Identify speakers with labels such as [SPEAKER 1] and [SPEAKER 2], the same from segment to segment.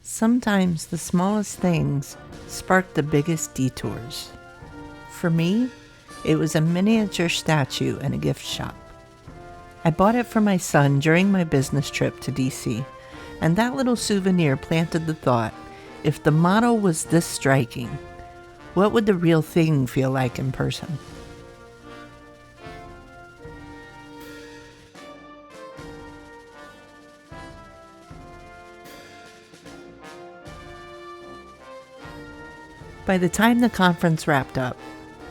[SPEAKER 1] Sometimes the smallest things spark the biggest detours. For me, it was a miniature statue in a gift shop. I bought it for my son during my business trip to DC, and that little souvenir planted the thought, if the model was this striking, what would the real thing feel like in person? By the time the conference wrapped up,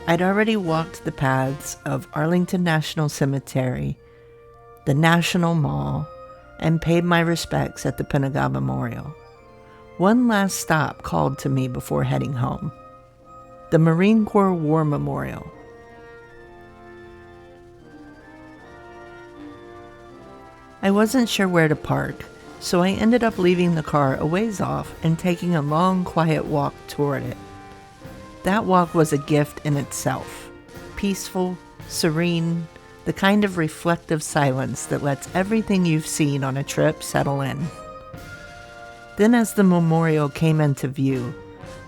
[SPEAKER 1] I'd already walked the paths of Arlington National Cemetery, the National Mall, and paid my respects at the Pentagon Memorial. One last stop called to me before heading home: the Marine Corps War Memorial. I wasn't sure where to park, so I ended up leaving the car a ways off and taking a long, quiet walk toward it. That walk was a gift in itself. Peaceful, serene, the kind of reflective silence that lets everything you've seen on a trip settle in. Then as the memorial came into view,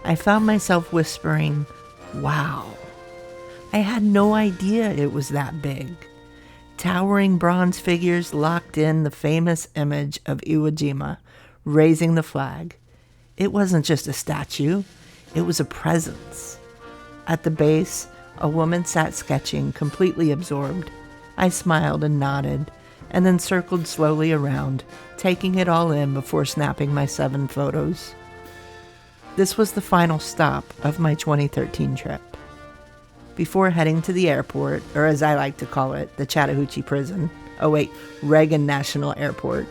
[SPEAKER 1] I found myself whispering, "Wow." I had no idea it was that big. Towering bronze figures locked in the famous image of Iwo Jima, raising the flag. It wasn't just a statue. It was a presence. At the base, a woman sat sketching, completely absorbed. I smiled and nodded, and then circled slowly around, taking it all in before snapping my 7 photos. This was the final stop of my 2013 trip. Before heading to the airport, or as I like to call it, the Chattahoochee Prison. Oh wait, Reagan National Airport.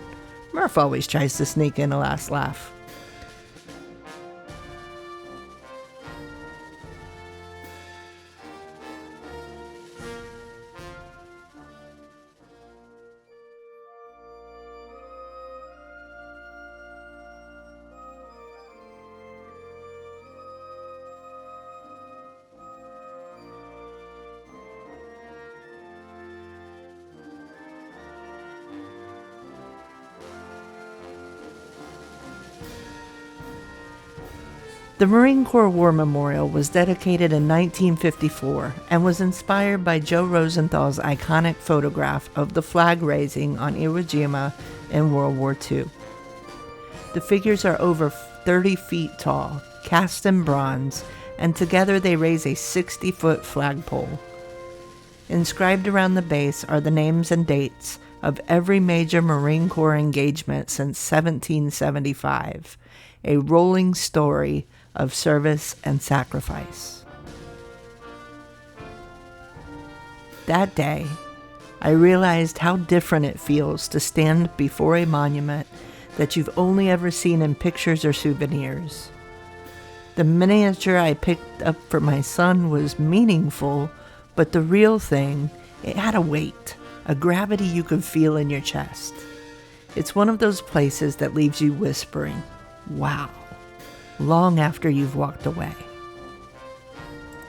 [SPEAKER 1] Murph always tries to sneak in a last laugh. The Marine Corps War Memorial was dedicated in 1954 and was inspired by Joe Rosenthal's iconic photograph of the flag raising on Iwo Jima in World War II. The figures are over 30 feet tall, cast in bronze, and together they raise a 60-foot flagpole. Inscribed around the base are the names and dates of every major Marine Corps engagement since 1775, a rolling story of service and sacrifice. That day, I realized how different it feels to stand before a monument that you've only ever seen in pictures or souvenirs. The miniature I picked up for my son was meaningful, but the real thing, it had a weight, a gravity you could feel in your chest. It's one of those places that leaves you whispering, "Wow," long after you've walked away.